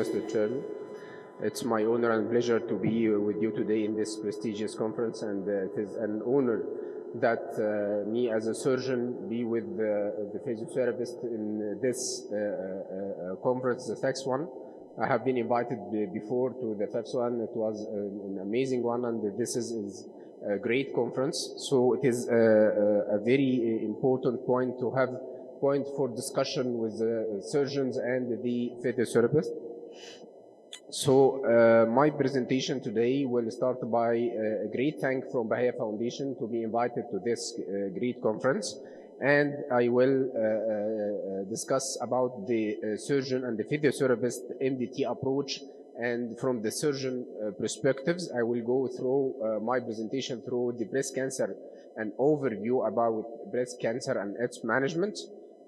Mr. Chairman, it's my honor and pleasure to be with you today in this prestigious conference, and it is an honor that me as a surgeon be with the physiotherapist in this conference, the FACS one. I have been invited before to the FACS one. It was an amazing one, and this is a great conference. So it is a very important point to have point for discussion with the surgeons and the physiotherapists. So my presentation today will start by a great thank from Bahia Foundation to be invited to this great conference. And I will discuss about the surgeon and the physiotherapist MDT approach. And from the surgeon perspectives, I will go through my presentation through the breast cancer, an overview about breast cancer and its management,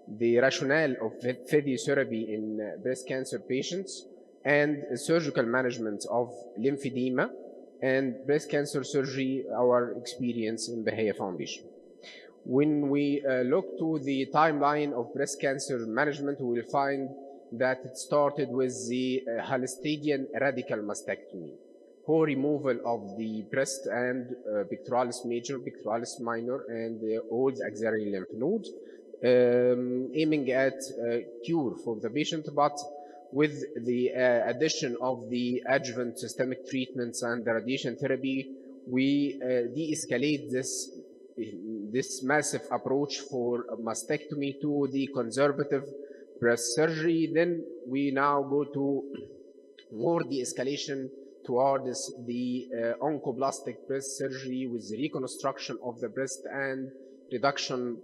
the rationale of physiotherapy in breast cancer patients, and surgical management of lymphedema and breast cancer surgery, our experience in Bahia Foundation. When we look to the timeline of breast cancer management, we will find that it started with the Hallstadian radical mastectomy, whole removal of the breast and pectoralis major, pectoralis minor, and all the axillary lymph node, aiming at cure for the patient, but with the addition of the adjuvant systemic treatments and the radiation therapy, we de-escalate this massive approach for mastectomy to the conservative breast surgery. Then we now go to more de-escalation towards the oncoblastic breast surgery with the reconstruction of the breast and reduction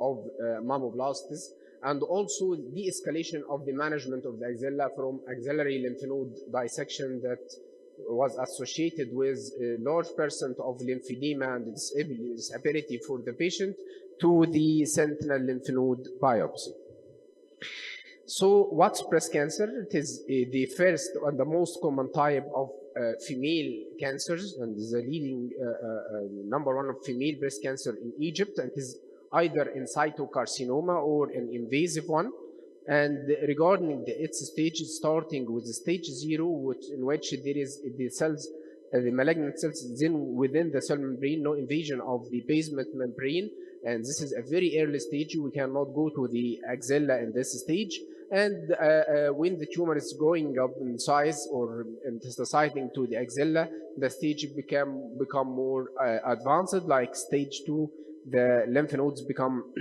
of mammoblastis, and also de-escalation of the management of the axilla from axillary lymph node dissection that was associated with a large percent of lymphedema and disability for the patient to the sentinel lymph node biopsy. So what's breast cancer? It is the first and the most common type of female cancers, and is the leading number one of female breast cancer in Egypt, and is either in situ carcinoma or an invasive one. And regarding its stage, starting with stage 0, in which there is the cells, the malignant cells within the cell membrane, no invasion of the basement membrane. And this is a very early stage. We cannot go to the axilla in this stage. And when the tumor is going up in size or metastasizing to the axilla, the stage become more advanced, like stage 2. The lymph nodes become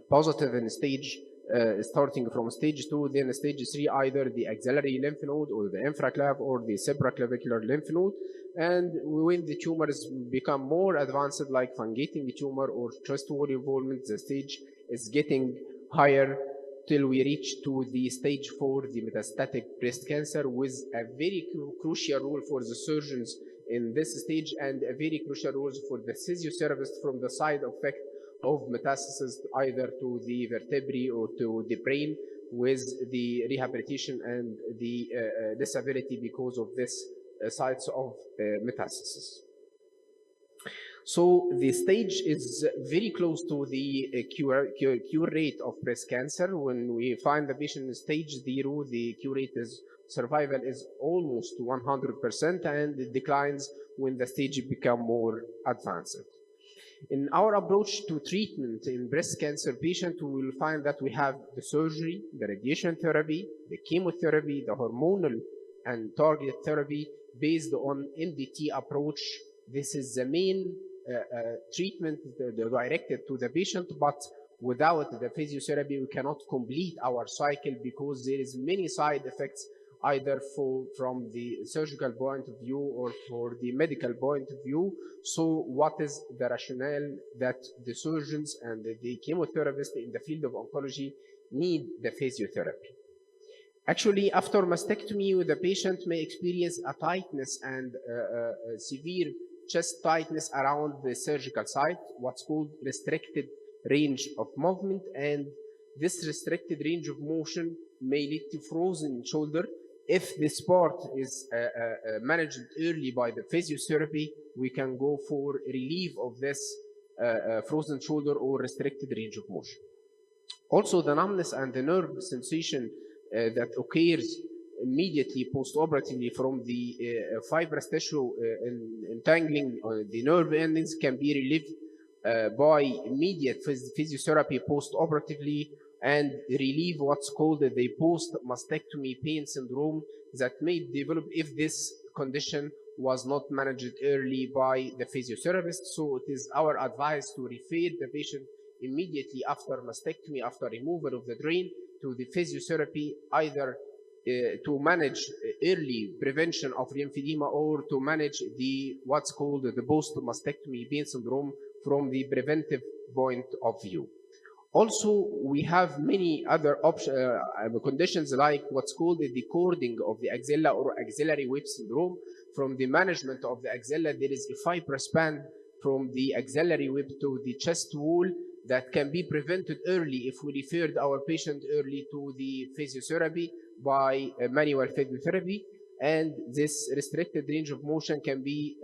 positive in stage, starting from stage 2, then stage 3, either the axillary lymph node or the infraclav or the supraclavicular lymph node. And when the tumors become more advanced, like fungating tumor or chest wall involvement, the stage is getting higher till we reach to the stage 4, the metastatic breast cancer, with a very crucial role for the surgeons in this stage, and a very crucial role for the physiotherapist from the side effect of metastasis either to the vertebrae or to the brain, with the rehabilitation and the disability because of this sites of metastasis. So the stage is very close to the cure rate of breast cancer. When we find the patient in stage 0, the cure rate is survival is almost 100%, and it declines when the stage become more advanced. In our approach to treatment in breast cancer patient, we will find that we have the surgery, the radiation therapy, the chemotherapy, the hormonal and targeted therapy based on MDT approach. This is the main treatment directed to the patient, but without the physiotherapy, we cannot complete our cycle because there is many side effects, either from the surgical point of view or for the medical point of view. So what is the rationale that the surgeons and the chemotherapists in the field of oncology need the physiotherapy? Actually, after mastectomy, the patient may experience a tightness and severe chest tightness around the surgical site, what's called restricted range of movement. And this restricted range of motion may lead to frozen shoulder. If this part is managed early by the physiotherapy, we can go for relief of this frozen shoulder or restricted range of motion. Also, the numbness and the nerve sensation that occurs immediately post-operatively from the fibrous tissue entangling the nerve endings can be relieved by immediate physiotherapy post-operatively and relieve what's called the post-mastectomy pain syndrome that may develop if this condition was not managed early by the physiotherapist. So it is our advice to refer the patient immediately after mastectomy, after removal of the drain, to the physiotherapy, either to manage early prevention of lymphedema or to manage the what's called the post-mastectomy pain syndrome from the preventive point of view. Also, we have many other conditions like what's called the cording of the axilla or axillary web syndrome. From the management of the axilla, there is a fibrous band from the axillary web to the chest wall that can be prevented early if we referred our patient early to the physiotherapy by manual physiotherapy. And this restricted range of motion can be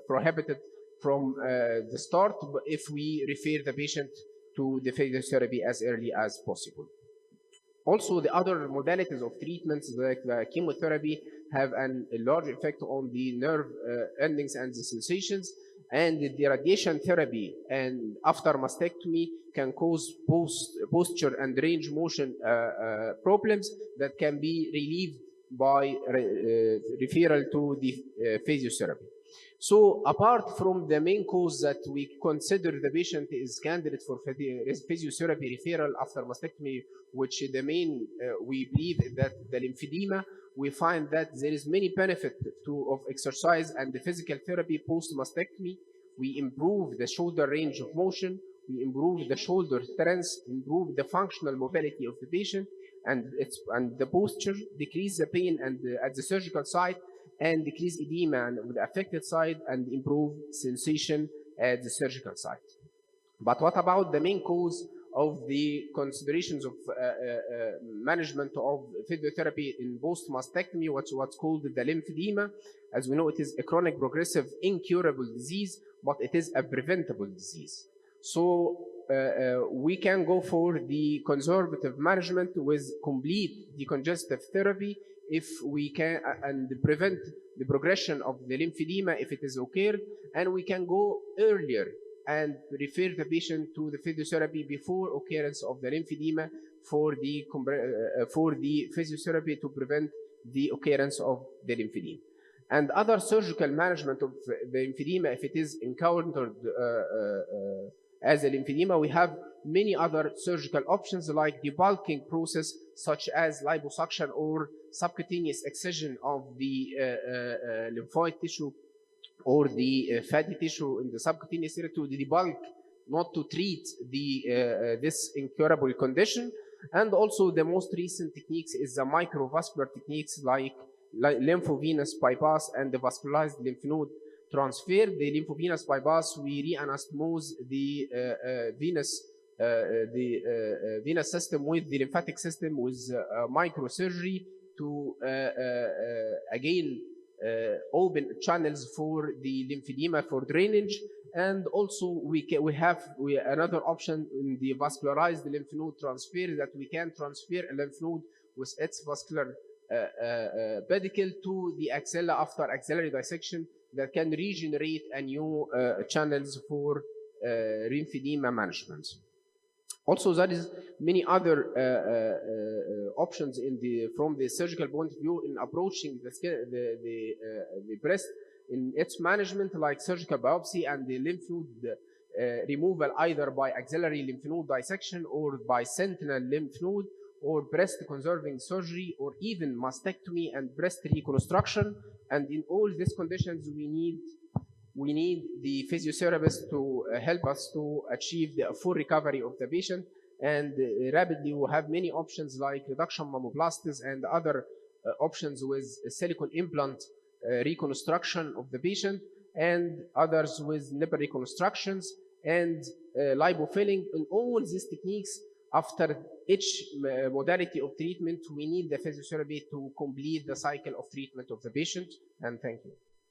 prohibited from the start if we refer the patient to the physiotherapy as early as possible. Also, the other modalities of treatments like the chemotherapy have a large effect on the nerve endings and the sensations, and the radiation therapy and after mastectomy can cause posture and range motion problems that can be relieved by referral to the physiotherapy. So apart from the main cause that we consider the patient is candidate for physiotherapy referral after mastectomy, which the main we believe that the lymphedema, we find that there is many benefit of exercise and the physical therapy post mastectomy. We improve the shoulder range of motion, we improve the shoulder strength, improve the functional mobility of the patient, and the posture, decrease the pain and at the surgical site, and decrease edema on the affected side, and improve sensation at the surgical site. But what about the main cause of the considerations of management of physiotherapy in post-mastectomy, what's called the lymphedema? As we know, it is a chronic, progressive, incurable disease, but it is a preventable disease. So we can go for the conservative management with complete decongestive therapy if we can, and prevent the progression of the lymphedema if it is occurred, and we can go earlier and refer the patient to the physiotherapy before occurrence of the lymphedema for the physiotherapy to prevent the occurrence of the lymphedema. And other surgical management of the lymphedema, if it is encountered as a lymphedema, we have many other surgical options like debulking process such as liposuction or subcutaneous excision of the lymphoid tissue or the fatty tissue in the subcutaneous area to debulk, not to treat this incurable condition. And also the most recent techniques is the microvascular techniques like lymphovenous bypass and the vascularized lymph node transfer. The lymphovenous bypass, we reanastomose the venous system with the lymphatic system with microsurgery to again open channels for the lymphedema for drainage. And also we have another option in the vascularized lymph node transfer, that we can transfer a lymph node with its vascular pedicle to the axilla after axillary dissection that can regenerate a new channels for lymphedema management. Also, there is many other options from the surgical point of view in approaching the breast in its management, like surgical biopsy and the lymph node removal either by axillary lymph node dissection or by sentinel lymph node, or breast conserving surgery, or even mastectomy and breast reconstruction. And in all these conditions, we need the physiotherapist to help us to achieve the full recovery of the patient. And rapidly, we have many options like reduction mammoplasties and other options with silicone implant reconstruction of the patient, and others with nipple reconstructions and lipofilling. In all these techniques, after each modality of treatment, we need the physiotherapy to complete the cycle of treatment of the patient. And thank you.